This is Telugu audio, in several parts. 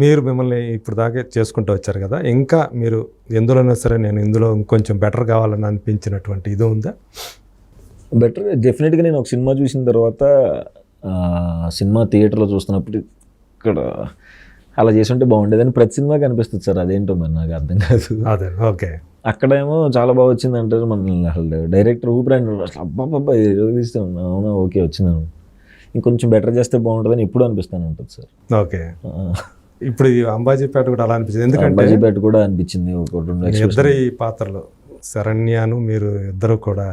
మీరు మిమ్మల్ని ఇప్పుడు దాకా చేసుకుంటూ వచ్చారు కదా, ఇంకా మీరు ఎందులోనైనా సరే నేను ఇందులో ఇంకొంచెం బెటర్ కావాలని అనిపించినటువంటి ఇది ఉందా? బెటర్ డెఫినెట్గా నేను ఒక సినిమా చూసిన తర్వాత సినిమా థియేటర్లో చూస్తున్నప్పుడు ఇక్కడ అలా చేసుంటే బాగుండేదని ప్రతి సినిమాకి అనిపిస్తుంది సార్. అదేంటో మరి నాకు అర్థం కాదు. అదే ఓకే. అక్కడేమో చాలా బాగా వచ్చింది అంటారు, మన అసలు డైరెక్టర్ ఊపిరాయన అసలు అబ్బాబ్బా తీస్తే అవునా ఓకే వచ్చిందని, ఇంకొంచెం బెటర్ చేస్తే బాగుంటుందని ఇప్పుడు అనిపిస్తాను ఉంటుంది సార్. ఓకే. ఇప్పుడు ఈ అంబాజీపేట కూడా అలా అనిపించింది, ఎందుకంటే అంబాజీపేట కూడా అనిపించింది. ఒక ఇద్దరి పాత్రలు శరణ్యను మీరు ఇద్దరు కూడా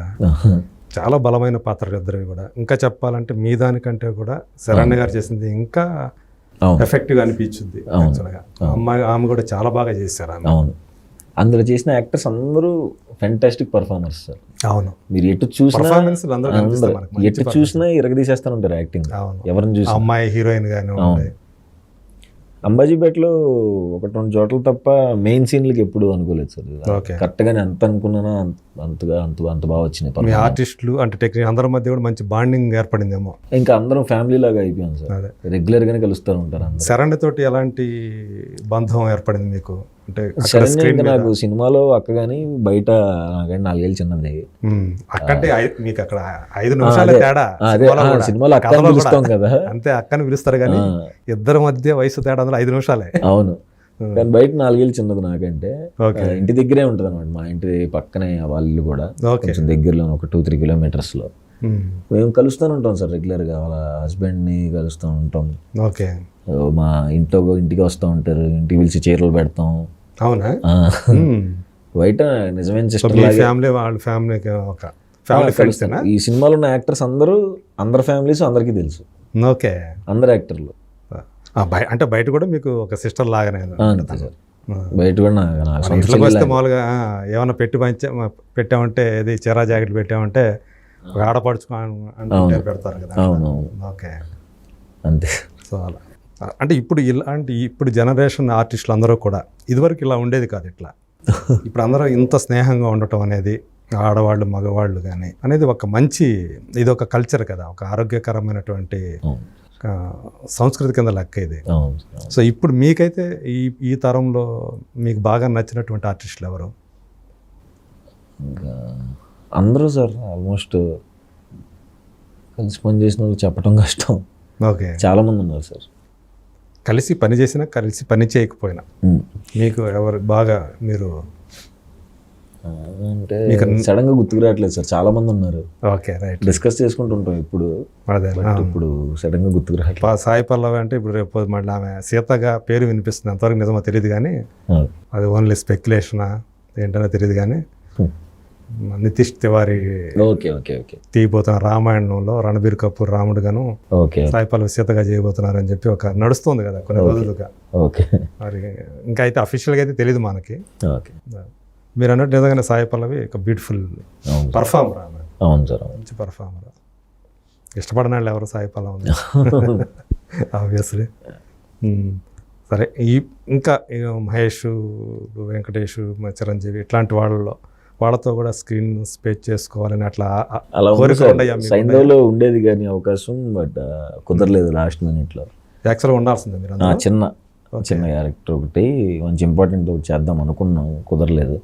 చాలా బలమైన పాత్రలు ఇద్దరు కూడా. ఇంకా చెప్పాలంటే మీ దానికంటే కూడా శరణ్య గారు చేసింది ఇంకా ఎఫెక్టివ్ అనిపించింది. ఆమె కూడా చాలా బాగా చేశారు. అవును, అందులో చేసిన యాక్టర్స్ అందరూ ఫెంటాస్టిక్ పర్ఫార్మర్స్ సార్. అవును, మీరు ఎటు చూసినా ఇరగదీసేస్తాను ఉంటారు యాక్టింగ్. ఎవరిని చూసి అమ్మాయి హీరోయిన్ గానే అంబాజీపేటలో 1-2 చోట్ల తప్ప మెయిన్ సీన్లకి ఎప్పుడు అనుకోలేదు సార్. కరెక్ట్గానే ఎంత అనుకున్నానో అంత బాగా వచ్చినాయి. మీ ఆర్టిస్టులు అంటే టెక్నిక్ అందరి మధ్య కూడా మంచి బాండింగ్ ఏర్పడిందేమో. ఇంకా అందరం ఫ్యామిలీ లాగా అయిపోయాం సార్. రెగ్యులర్ గానే కలుస్తూ ఉంటారు. శరణ్య తోటి ఎలాంటి బంధం ఏర్పడింది మీకు? అంటే శరణ్య నాకు సినిమాలో అక్క కానీ బయట నాకంటే 4 ఏళ్ళు చిన్నది. అక్కంటే మీకు అక్కడ 5 నిమిషాలే తేడా. సినిమాలో అక్క పిలుస్తాం కదా, అంతే అక్కని పిలుస్తారు కానీ ఇద్దరి మధ్య వయసు తేడా 5 నిమిషాలే. అవును, కానీ బయట 4 ఏళ్ళు చిన్నది నాకంటే. ఇంటి దగ్గరే ఉంటుంది అనమాట, మా ఇంటి పక్కనే వాళ్ళ ఇల్లు కూడా కొంచెం దగ్గరలో ఒక 2-3 కిలోమీటర్స్ లో. మేము కలుస్తూనే ఉంటాం సార్ రెగ్యులర్గా. వాళ్ళ హస్బెండ్ని కలుస్తూ ఉంటాం. ఓకే. మా ఇంటికి వస్తూ ఉంటారు, ఇంటికి పిలిచి చీరలు పెడతాం. అవునా? బయట నిజమైన సిస్టర్ ఫ్యామిలీ, వాళ్ళ ఫ్యామిలీకి ఒక ఫ్యామిలీ ఫ్రెండ్స్. ఈ సినిమాలో ఉన్న యాక్టర్స్ అందరు ఫ్యామిలీస్ అందరికీ తెలుసు. ఓకే. అందరు యాక్టర్లు అంటే బయట కూడా మీకు ఒక సిస్టర్ లాగానే సార్. బయట కూడా ఇంట్లోకి వస్తే మామూలుగా ఏమైనా పెట్టామంటే ఇది చీరా జాకెట్ పెట్టామంటే ఆడపడుచుకో పెడతారు కదా. అవునవును. ఓకే, అంతే. సో అలా అంటే ఇప్పుడు జనరేషన్ ఆర్టిస్టులు అందరూ కూడా ఇదివరకు ఇలా ఉండేది కాదు ఇట్లా. ఇప్పుడు అందరూ ఇంత స్నేహంగా ఉండటం అనేది, ఆడవాళ్ళు మగవాళ్ళు కానీ అనేది ఒక మంచి ఇది ఒక కల్చర్ కదా, ఒక ఆరోగ్యకరమైనటువంటి సంస్కృతి కింద లెక్క ఇది. సో ఇప్పుడు మీకైతే ఈ తరంలో మీకు బాగా నచ్చినటువంటి ఆర్టిస్టులు ఎవరు? అందరూ సార్ ఆల్మోస్ట్ కలిసి పని చేసిన వాళ్ళు చెప్పడం కష్టం. ఓకే. చాలా మంది ఉన్నారు సార్. కలిసి పని చేసినా కలిసి పని చేయకపోయినా మీకు ఎవరు బాగా మీరు అంటే సడన్ గా గుర్తుకు రావట్లేదు సార్, చాలా మంది ఉన్నారు. Okay, right. డిస్కస్ చేసుకుంటుంటాం ఇప్పుడు. అదే ఇప్పుడు సడన్ గా గుర్తుకు రావట్లేదు. సాయి పల్లవి అంటే ఇప్పుడు రేపు మళ్ళీ ఆమె సీతగా పేరు వినిపిస్తుంది, అంతవరకు నిజమో తెలియదు కానీ అది ఓన్లీ స్పెక్యులేషనా ఏంటనే తెలియదు కానీ నితీష్ తివారీ తీయబోతున్న రామాయణంలో రణబీర్ కపూర్ రాముడుగాను సాయి పల్లవి సీతగా చేయబోతున్నారు అని చెప్పి ఒక నడుస్తుంది కదా కొన్ని రోజులుగా. మరి ఇంకా అయితే అఫీషియల్గా అయితే తెలియదు మనకి. మీరు అన్నట్టు నిజంగానే సాయి పల్లవి ఒక బ్యూటిఫుల్ పర్ఫార్మర్. అవును సార్, మంచి పర్ఫార్మర్. ఇష్టపడిన వాళ్ళు ఎవరు సాయి పల్లవి ఆబ్వియస్లీ. సరే, ఇంకా మహేష్, వెంకటేష్, చిరంజీవి ఇట్లాంటి వాళ్ళతో కూడా స్క్రీన్ స్పేస్ చేసుకోవాలని అట్లా సైంధవ్లో ఉండేది కానీ అవకాశం, బట్ కుదరలేదు లాస్ట్ మినిట్లో. యాక్చువల్గా ఉండాల్సిందే మీరు. చిన్న క్యారెక్టర్ ఒకటి మంచి ఇంపార్టెంట్ ఒకటి చేద్దాం అనుకున్నాం, కుదరలేదు.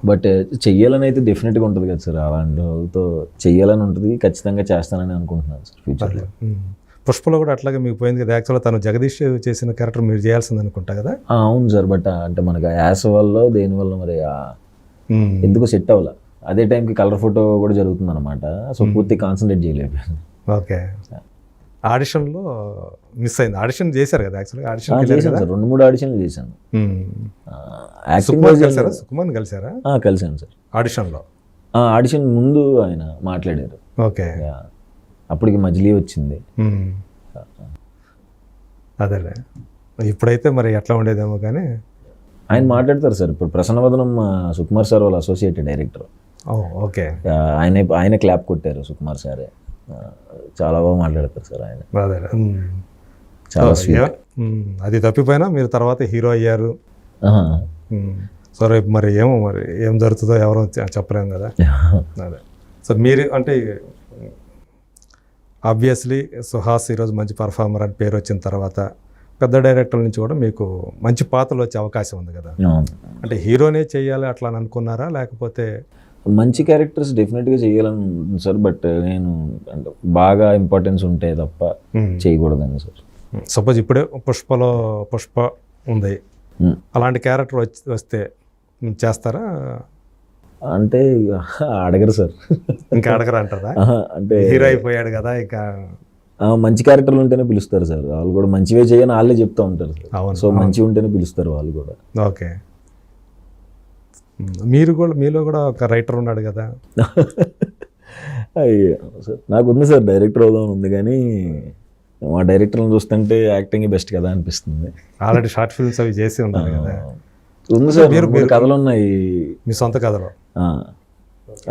బట్ చెయ్యాలని అయితే డెఫినెట్గా ఉంటుంది కదా సార్, అలాంటి వాళ్ళతో చెయ్యాలని ఉంటుంది, ఖచ్చితంగా చేస్తానని అనుకుంటున్నాను సార్ ఫ్యూచర్లో. పుష్పలో కూడా అట్లాగే మీకు పోయింది కదా, యాక్చువల్గా తను జగదీష్ చేసిన క్యారెక్టర్ మీరు చేయాల్సింది అనుకుంటా కదా. అవును సార్, బట్ అంటే మనకి యాస వల్ల దేనివల్ల మరి ఎందుకు సెట్ అవ్వాల. అదే టైంకి కలర్ ఫోటో కూడా జరుగుతుంది అనమాట, సో పూర్తి కాన్సన్ట్రేట్ చేయలేకపోయాను. ఓకే. ఆడిషన్లో మిస్ అయింది. ఆడిషన్ చేశారు కదా యాక్చువల్గా? ఆడిషన్ చేశాను సార్, 2-3 ఆడిషన్లు చేశాను. సుకుమార్ కలిసారా? కలిసాను సార్ ఆడిషన్లో. ఆడిషన్ ముందు ఆయన మాట్లాడారు. ఓకే. అప్పటికి మజిలీ వచ్చింది. అదేలే, ఇప్పుడైతే మరి ఎట్లా ఉండేదేమో కానీ ఆయన మాట్లాడతారు సార్. ఇప్పుడు ప్రసన్నవదనం సుకుమార్ సార్ వాళ్ళ అసోసియేట్ డైరెక్టర్. ఓకే. ఆయన క్లాప్ కొట్టారు సుకుమార్ సారే. చాలా బాగా మాట్లాడతారు సార్ ఆయన. చాలా అది తప్పిపోయినా మీరు తర్వాత హీరో అయ్యారు. సో రేపు మరి ఏం జరుగుతుందో ఎవరో చెప్పలేము కదా. అదే, సో మీరు అంటే ఆబ్వియస్లీ సుహాస్ ఈరోజు మంచి పర్ఫార్మర్ అని పేరు వచ్చిన తర్వాత పెద్ద డైరెక్టర్ల నుంచి కూడా మీకు మంచి పాత్రలు వచ్చే అవకాశం ఉంది కదా. అంటే హీరోనే చేయాలి అట్లా అని అనుకున్నారా, లేకపోతే మంచి క్యారెక్టర్స్ డెఫినెట్గా చేయాలని ఉంటుంది సార్. బట్ నేను అంటే బాగా ఇంపార్టెన్స్ ఉంటే తప్ప చేయకూడదని సార్. సపోజ్ ఇప్పుడే పుష్ప ఉంది, అలాంటి క్యారెక్టర్ వస్తే చేస్తారా? అంటే అడగరు సార్. ఇంకా అడగరు అంటారా? అంటే హీరో అయిపోయాడు కదా, ఇంకా మంచి క్యారెక్టర్లు ఉంటేనే పిలుస్తారు సార్. వాళ్ళు కూడా మంచివే చేయని వాళ్ళే చెప్తూ ఉంటారు సార్. సో మంచి ఉంటేనే పిలుస్తారు వాళ్ళు కూడా. ఓకే. మీలో కూడా ఒక రైటర్ ఉన్నాడు కదా. అయ్యో సార్, నాకు ఉంది సార్, డైరెక్టర్ అవుదామని ఉంది, కానీ మా డైరెక్టర్ని చూస్తుంటే యాక్టింగ్ బెస్ట్ కదా అనిపిస్తుంది. ఆల్రెడీ షార్ట్ ఫిల్మ్స్ అవి చేసి ఉన్నారు కదా. ఉంది సార్, మీరు కథలు ఉన్నాయి, మీ సొంత కథలు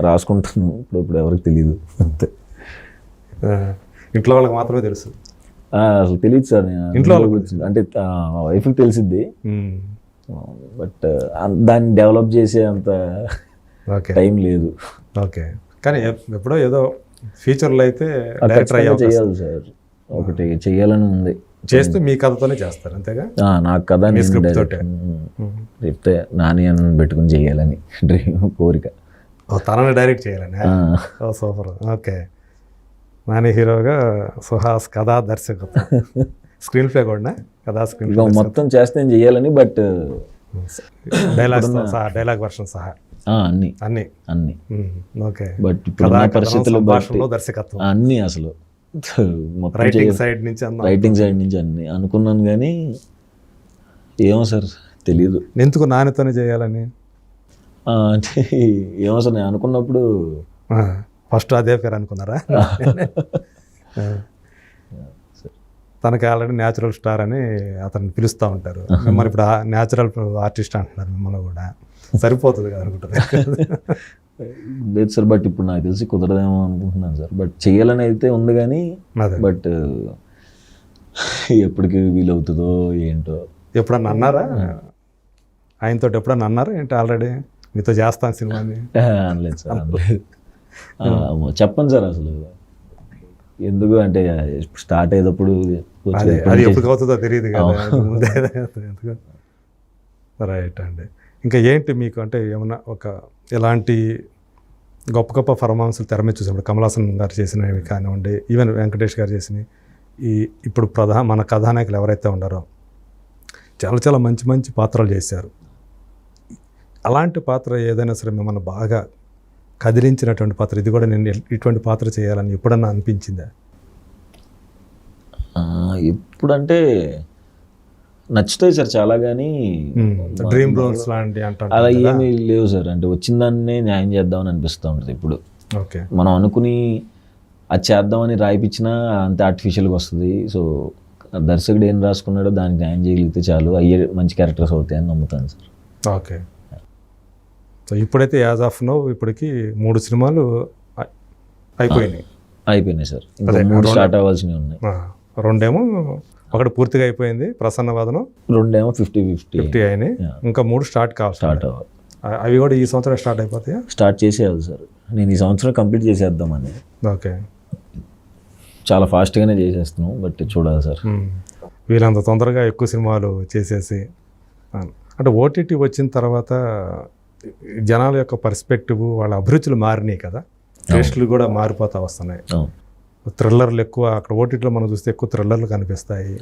రాసుకుంటాను ఇప్పుడు ఎవరికి తెలియదు అంతే. ఇంట్లో వాళ్ళకి మాత్రమే తెలుసు. అసలు తెలియదు సార్, ఇంట్లో వాళ్ళకి అంటే వైఫ్కి తెలిసిద్ది, బట్ దాన్ని డెవలప్ చేసే అంత టైం లేదు. ఓకే, కానీ ఎప్పుడో ఏదో ఫ్యూచర్లో అయితే చేయాలి సార్, ఒకటి చెయ్యాలని ఉంది. చేస్తూ మీ కథతోనే చేస్తారు అంతేగా? నాకు కథ చెప్తే నాని అని పెట్టుకుని చెయ్యాలని డ్రీమ్, కోరిక. తనని డైరెక్ట్ చేయాలని. సూపర్. ఓకే, నాని హీరోగా, సుహాస్ కథా దర్శకత్వం, స్క్రీన్ ప్లే కూడా కథా స్క్రీన్ ప్లే మొత్తం చేస్తే చేయాలని. బట్ డైలాగ్ వర్షన్ సహా అన్ని. ఓకే, బట్ ఇప్పుడు పరిస్థితులు దర్శకత్వం అన్ని అసలు రైటింగ్ సైడ్ నుంచి అన్ని అనుకున్నాను, కానీ ఏమో సార్ తెలియదు ఎందుకు నానితోనే చేయాలని. అంటే ఏమో సార్, నేను అనుకున్నప్పుడు ఫస్ట్ అదే పేరు అనుకున్నారా? తనకి ఆల్రెడీ న్యాచురల్ స్టార్ అని అతన్ని పిలుస్తూ ఉంటారు. మిమ్మల్ని ఇప్పుడు న్యాచురల్ ఆర్టిస్ట్ అంటున్నారు, మిమ్మల్ని కూడా సరిపోతుంది కదా అనుకుంటారు. లేదు సార్, బట్ ఇప్పుడు నాకు తెలిసి కుదరదేమో అనుకుంటున్నాను సార్. బట్ చెయ్యాలని అయితే ఉంది, కానీ బట్ ఎప్పటికి వీలవుతుందో ఏంటో. ఎప్పుడన్నా అన్నారా ఆయనతో? ఎప్పుడన్నా అన్నారా ఏంటి ఆల్రెడీ మీతో చేస్తాను సినిమాని? అనలేదు సార్, అనలేదు. చెప్పండి సార్, అసలు ఎందుకు అంటే స్టార్ట్ అయ్యేటప్పుడు అది ఎప్పుడు అవుతుందో తెలియదు కదా. రైట్ అండి. ఇంకా ఏంటి మీకు అంటే ఏమన్నా ఒక ఎలాంటి గొప్ప గొప్ప పర్ఫార్మెన్స్లు తెర మీద చూసినప్పుడు కమల్ హాసన్ గారు చేసినవి కానివ్వండి, ఈవెన్ వెంకటేష్ గారు చేసినవి, ఇప్పుడు మన కథానాయకులు ఎవరైతే ఉన్నారో చాలా చాలా మంచి మంచి పాత్రలు చేశారు. అలాంటి పాత్ర ఏదైనా సరే మిమ్మల్ని బాగా కదిలించినటువంటి పాత్ర, ఇది కూడా నేను ఇటువంటి పాత్ర చేయాలని ఎప్పుడన్నా అనిపించిందా? ఇప్పుడంటే నచ్చుతాయి సార్ చాలా, కానీ డ్రీమ్ రోల్స్ లాంటి అంటారు అలా ఏమీ లేవు సార్. అంటే వచ్చిన దాన్నే న్యాయం చేద్దామని అనిపిస్తూ ఉంటుంది ఇప్పుడు. ఓకే, మనం అనుకుని అది చేద్దామని రాయిపించినా అంత ఆర్టిఫిషియల్గా వస్తుంది. సో దర్శకుడు ఏం రాసుకున్నాడో దానికి న్యాయం చేయగలిగితే చాలు, అయ్యే మంచి క్యారెక్టర్స్ అవుతాయని నమ్ముతాను సార్. ఓకే, సో ఇప్పుడైతే యాజ్ ఆఫ్ నో ఇప్పటికి 3 సినిమాలు అయిపోయినాయి సార్. ఇంకా 3 స్టార్ట్ అవ్వాల్సినవి ఉన్నాయి. 2 ఏమో, ఒకటి పూర్తిగా అయిపోయింది ప్రసన్నవాదనం, 2 ఏమో 50 అయినాయి, ఇంకా 3 స్టార్ట్ అవ్వాలి. అవి కూడా ఈ సంవత్సరం స్టార్ట్ అయిపోతాయా? స్టార్ట్ చేసేయాలి సార్, నేను ఈ సంవత్సరం కంప్లీట్ చేసేద్దామని. ఓకే, చాలా ఫాస్ట్గానే చేసేస్తున్నాం, బట్ చూడాలి సార్. వీళ్ళంత తొందరగా ఎక్కువ సినిమాలు చేసేసి, అంటే ఓటీటీ వచ్చిన తర్వాత జనాల యొక్క పర్స్పెక్టివ్, వాళ్ళ అభిరుచులు మారినాయి కదా, టేస్టులు కూడా మారిపోతా వస్తున్నాయి. థ్రిల్లర్లు ఎక్కువ అక్కడ ఓటీటీలో మనం చూస్తే ఎక్కువ థ్రిల్లర్లు కనిపిస్తాయి.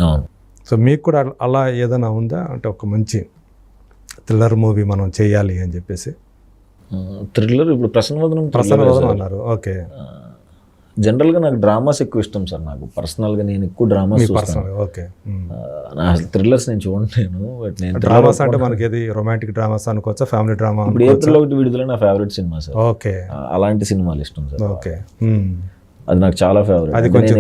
సో మీకు కూడా అలా ఏదైనా ఉందా అంటే ఒక మంచి థ్రిల్లర్ మూవీ మనం చేయాలి అని చెప్పేసి? థ్రిల్లర్ ఇప్పుడు ప్రసన్నవదనం అన్నారు. ఓకే, జనరల్గా నాకు డ్రామాస్ ఎక్కువ ఇష్టం సార్. నాకు పర్సనల్గా నేను ఎక్కువ డ్రామాస్ చూస్తాను. ఓకే, థ్రిల్లర్స్ నేను చూడలేను. బట్ నేను డ్రామాస్ అంటే మనకి ఏది రొమాంటిక్ డ్రామాస్ అనుకోవచ్చా, ఫ్యామిలీ డ్రామా? ఇప్పుడు ఏప్రిల్ 1 విడుదల నా ఫేవరెట్ సినిమా సార్. ఓకే, అలాంటి సినిమాలు ఇష్టం సార్. ఓకే, అది నాకు చాలా ఫేవరెట్. అది కొంచెం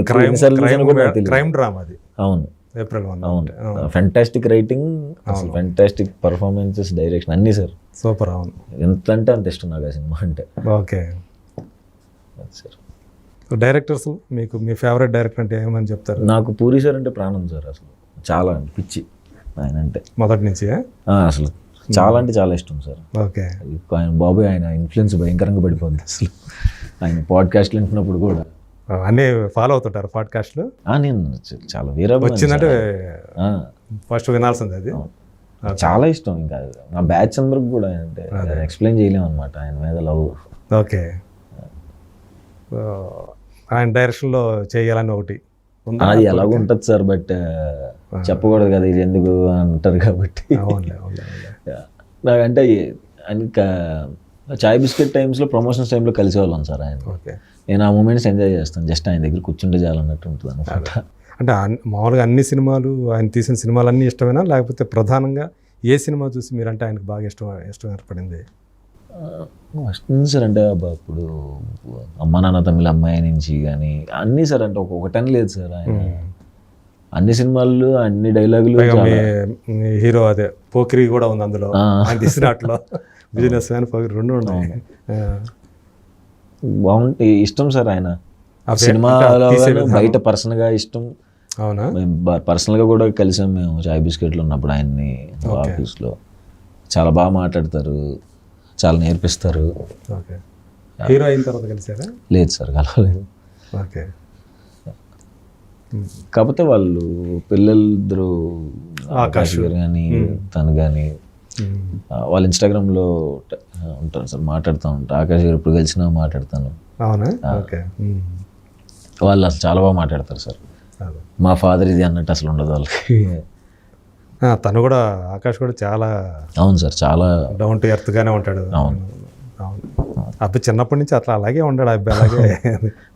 క్రైమ్ డ్రామా అది. అవును, ఏప్రిల్ 1. అవును, ఫెంటాస్టిక్ రైటింగ్, అసలు ఫెంటాస్టిక్ పర్ఫార్మెన్సెస్, డైరెక్షన్ అన్నీ సార్ సూపర్. అవును, ఎంత అంటే అంత ఇష్టం నాకు ఆ సినిమా అంటే. Okay sir. డైరెక్టర్స్ మీకు మీ ఫేవరెట్ డైరెక్టర్ అంటే ఏమని చెప్తారు? నాకు పూరి సార్ అంటే ప్రాణం సార్, అసలు చాలా పిచ్చి ఆయన అంటే మొదటి నుంచి. అసలు చాలా అంటే చాలా ఇష్టం సార్. ఓకే, ఆయన బాబు ఆయన ఇన్ఫ్లుయెన్స్ భయంకరంగా పడిపోద్ది అసలు. ఆయన పాడ్కాస్ట్లు వింటున్నప్పుడు కూడా అన్నీ ఫాలో అవుతుంటారు పాడ్కాస్ట్లు? నేను చాలా వేరే వచ్చిందంటే ఫస్ట్ వినాల్సింది అది. చాలా ఇష్టం. ఇంకా నా బ్యాచ్ అందరికి కూడా అంటే ఎక్స్ప్లెయిన్ చేయలేము అనమాట ఆయన మీద లవ్. ఓకే, ఆయన డైరెక్షన్లో చేయాలని ఒకటి ఉందా? అది ఎలాగ ఉంటుంది సార్, బట్ చెప్పకూడదు కదా, ఇది ఎందుకు అంటారు కాబట్టి. అవునులే, అవునులే, అవునులే. నాకంటే ఇంకా చాయ్ బిస్కెట్ టైమ్స్లో ప్రమోషన్స్ టైంలో కలిసేవాళ్ళం సార్ ఆయన. ఓకే, నేను ఆ మూమెంట్స్ ఎంజాయ్ చేస్తాను, జస్ట్ ఆయన దగ్గర కూర్చుంటే చాలన్నట్టు ఉంటుంది అనమాట. అంటే మామూలుగా అన్ని సినిమాలు, ఆయన తీసిన సినిమాలు అన్నీ ఇష్టమేనా, లేకపోతే ప్రధానంగా ఏ సినిమా చూసి మీరంటే ఆయనకు బాగా ఇష్టం ఏర్పడింది? వస్తుంది సార్, అంటే ఇప్పుడు అమ్మ నాన్న తమిళ అమ్మాయి నుంచి కానీ అన్నీ సార్, అంటే ఒకటని లేదు సార్, ఆయన అన్ని సినిమాలు అన్ని డైలాగులు. హీరో అదే పోకిరి కూడా ఉంది అందులో, ఆయన తీసిన అట్లో బిజినెస్ మ్యాన్ పోకిరి రెండు ఉన్నాయి. బాగుంటే ఇష్టం సార్ ఆయన సినిమాలో, బయట పర్సనల్గా ఇష్టం. అవునా? పర్సనల్గా కూడా కలిసాం మేము చాయ్ బిస్కెట్లో ఉన్నప్పుడు ఆయన్ని ఆఫీస్లో. చాలా బాగా మాట్లాడతారు, చాలా నేర్పిస్తారు. ఓకే, హీరో అయిన తర్వాత కలిసారా? లేదు సార్, కలవలేదు. ఓకే, కాకపోతే వాళ్ళు పిల్లలిద్దరు, ఆకాష్ గారు కానీ తను కానీ, వాళ్ళు ఇన్స్టాగ్రామ్లో ఉంటారు సార్, మాట్లాడుతూ ఉంటారు. ఆకాష్ గారు ఇప్పుడు కలిసినా మాట్లాడతాను. అవునా? ఓకే, వాళ్ళు అసలు చాలా బాగా మాట్లాడతారు సార్. మా ఫాదర్ ఇది అన్నట్టు అసలు ఉండదు వాళ్ళకి. తను కూడా, ఆకాష్ కూడా చాలా, అవును సార్, చాలా డౌన్ టు ఎర్త్ గానే ఉంటాడు. అవును, అవును. అబ్బాయి చిన్నప్పటి నుంచి అట్లా అలాగే ఉన్నాడు అబ్బాయి, అలాగే.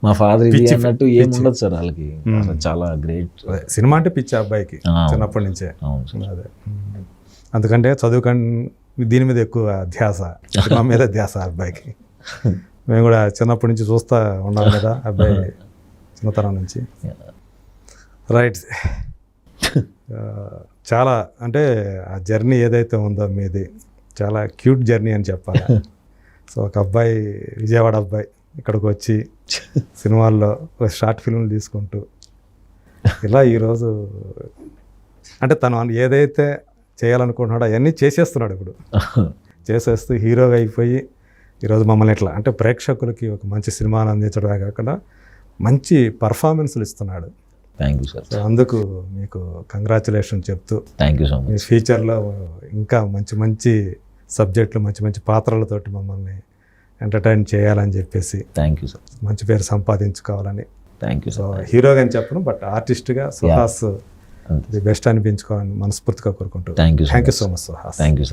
మా ఫాదర్ ఇది అన్నట్టు ఏం ఉండదు సార్ వాళ్ళకి, చాలా గ్రేట్. సినిమా అంటే పిచ్చి అబ్బాయికి చిన్నప్పటి నుంచే. అవును సార్, అదే అందుకంటే దీని మీద ఎక్కువ ధ్యాస, సినిమా మీద ధ్యాస అబ్బాయికి. మేము కూడా చిన్నప్పటి నుంచి చూస్తూ ఉన్నాం కదా అబ్బాయి, చిన్నతనం నుంచి. రైట్. చాలా అంటే ఆ జర్నీ ఏదైతే ఉందో మీది, చాలా క్యూట్ జర్నీ అని చెప్పాలి. సో ఒక అబ్బాయి, విజయవాడ అబ్బాయి ఇక్కడికి వచ్చి సినిమాల్లో షార్ట్ ఫిల్మ్లు తీసుకుంటూ ఇలా ఈరోజు అంటే తను ఏదైతే చేయాలనుకుంటున్నాడో అవన్నీ చేసేస్తున్నాడు ఇప్పుడు. చేసేస్తూ హీరోగా అయిపోయి ఈరోజు మమ్మల్ని ఎట్లా అంటే ప్రేక్షకులకి ఒక మంచి సినిమాను అందించడమే కాకుండా మంచి పర్ఫార్మెన్స్లు ఇస్తున్నాడు. Thank you sir. అందుకు మీకు కంగ్రాచులేషన్ చెప్తూ, థ్యాంక్ యూ సో మచ్. మీ ఫ్యూచర్లో ఇంకా మంచి మంచి సబ్జెక్టులు, మంచి మంచి పాత్రలతోటి మమ్మల్ని ఎంటర్టైన్ చేయాలని చెప్పేసి, థ్యాంక్ యూ సార్, మంచి పేరు సంపాదించుకోవాలని. Thank you so sir. హీరోగా అని చెప్పను, బట్ ఆర్టిస్ట్గా సుహాస్ ది బెస్ట్ అనిపించుకోవాలని మనస్ఫూర్తిగా కోరుకుంటూ. Thank you so much Suhas. Thank you.